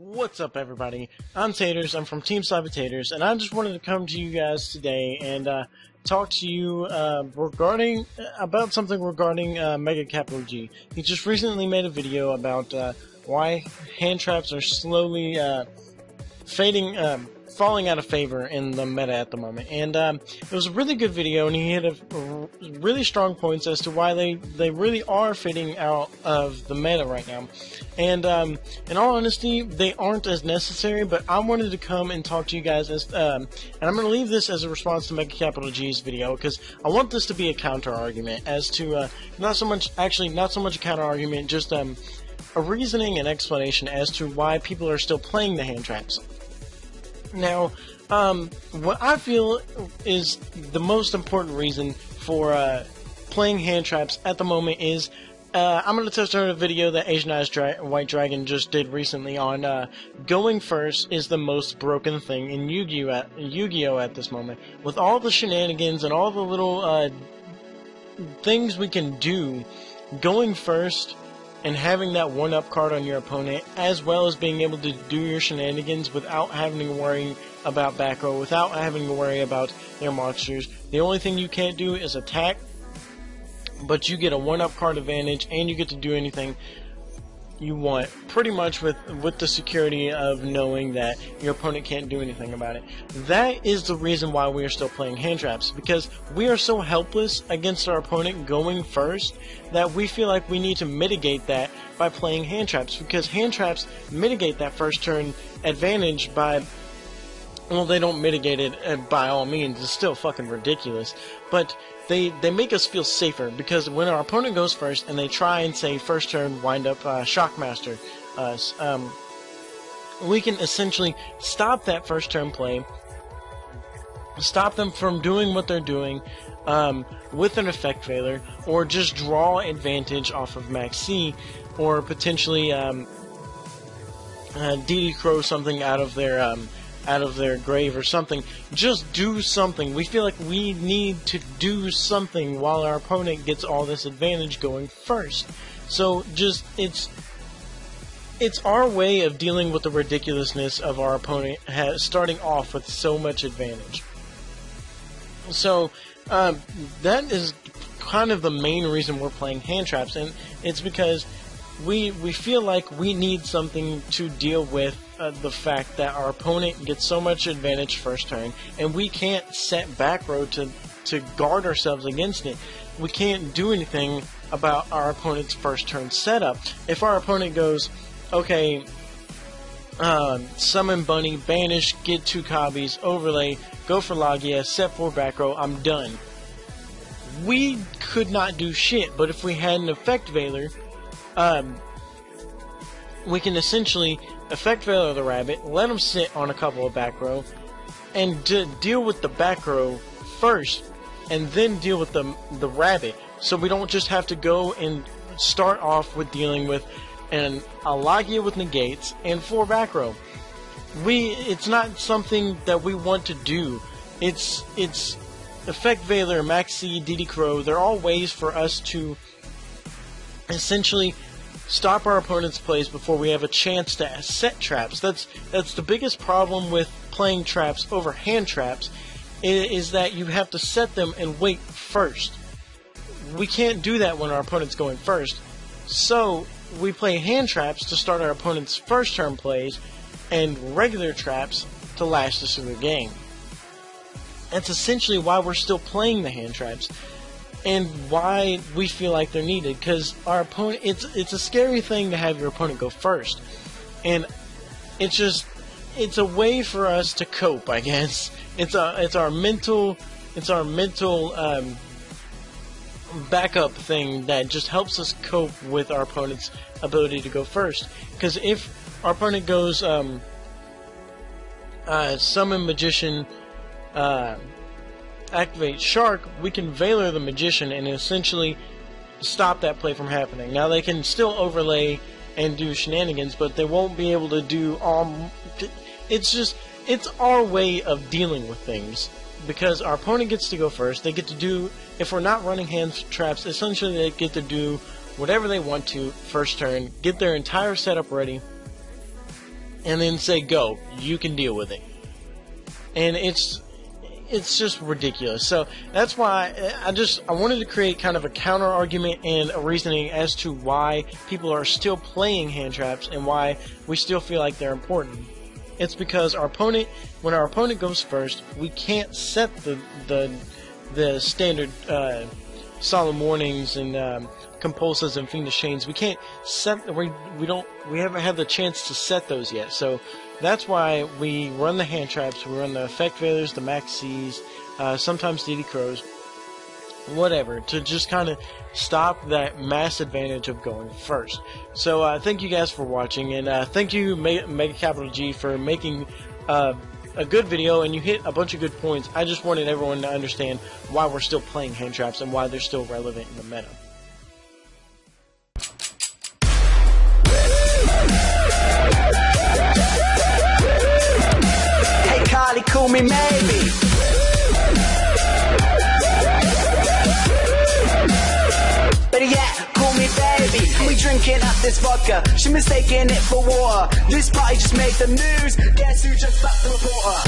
What's up, everybody? I'm Taters. I'm from TeamSlopyTaters, and I just wanted to come to you guys today and talk to you about something regarding Mega Capital G. He just recently made a video about why hand traps are slowly falling out of favor in the meta at the moment. And it was a really good video, and he had really strong points as to why they really are fading out of the meta right now. And in all honesty, they aren't as necessary, but I wanted to come and talk to you guys and I'm going to leave this as a response to Mega Capital G's video, because I want this to be a counter argument as to not so much a counter argument, just a reasoning and explanation as to why people are still playing the hand traps. Now, what I feel is the most important reason for playing hand traps at the moment is I'm going to touch on a video that Asianized White Dragon just did recently on going first is the most broken thing in Yu-Gi-Oh! At this moment. With all the shenanigans and all the little things we can do, going first and having that one-up card on your opponent, as well as being able to do your shenanigans without having to worry about back row, without having to worry about their monsters. The only thing you can't do is attack, but you get a one-up card advantage, and you get to do anything you want, pretty much with the security of knowing that your opponent can't do anything about it. That is the reason why we are still playing hand traps, because we are so helpless against our opponent going first that we feel like we need to mitigate that by playing hand traps, because hand traps mitigate that first turn advantage by, well, they don't mitigate it by all means, it's still fucking ridiculous, but they make us feel safer, because when our opponent goes first and they try and say first turn wind up Shockmaster us, we can essentially stop that first turn play, stop them from doing what they're doing with an effect failure, or just draw advantage off of Max C, or potentially DD Crow something out of their grave or something. Just do something. We feel like we need to do something while our opponent gets all this advantage going first. So just it's our way of dealing with the ridiculousness of our opponent starting off with so much advantage. So that is kind of the main reason we're playing hand traps, and it's because we feel like we need something to deal with the fact that our opponent gets so much advantage first turn, and we can't set back row to guard ourselves against it. We can't do anything about our opponent's first turn setup. If our opponent goes, okay, summon Bunny, banish, get 2 copies, overlay, go for Logia, set 4 back row, I'm done. We could not do shit, but if we had an effect veiler, we can essentially effect failure the rabbit, let him sit on a couple of back row, and deal with the back row first, and then deal with the rabbit. So we don't just have to go and start off with dealing with a Logia with negates and 4 back row. It's not something that we want to do. It's effect veiler, Max C, DD Crow. They're all ways for us to essentially stop our opponent's plays before we have a chance to set traps. That's the biggest problem with playing traps over hand traps, is that you have to set them and wait first. We can't do that when our opponent's going first. So we play hand traps to start our opponent's first turn plays, and regular traps to last us through the game. That's essentially why we're still playing the hand traps, and why we feel like they're needed, because our opponent, it's a scary thing to have your opponent go first, and it's a way for us to cope, I guess. It's our mental backup thing that just helps us cope with our opponent's ability to go first. Because if our opponent goes summon Magician, activate Shark, we can Veiler the Magician and essentially stop that play from happening. Now they can still overlay and do shenanigans, but they won't be able to do all. It's our way of dealing with things, because our opponent gets to go first. They get to do, if we're not running hand traps, essentially they get to do whatever they want to first turn, get their entire setup ready, and then say go. You can deal with it. And it's just ridiculous. So that's why I wanted to create kind of a counter argument and a reasoning as to why people are still playing hand traps and why we still feel like they're important. It's because when our opponent goes first, we can't set the standard solemn warnings and compulsors and fiendish chains. We can't set. We haven't had the chance to set those yet. So that's why we run the hand traps. We run the effect failures, the maxis, sometimes DD crows, whatever, to just kind of stop that mass advantage of going first. So thank you guys for watching, and thank you Mega Capital G for making a good video, and you hit a bunch of good points. I just wanted everyone to understand why we're still playing hand traps and why they're still relevant in the meta. Hey Carly, call me maybe. Better yet, call me baby. We drinking up this vodka, she mistaking it for water. This party just made the news. Guess who just slapped the reporter?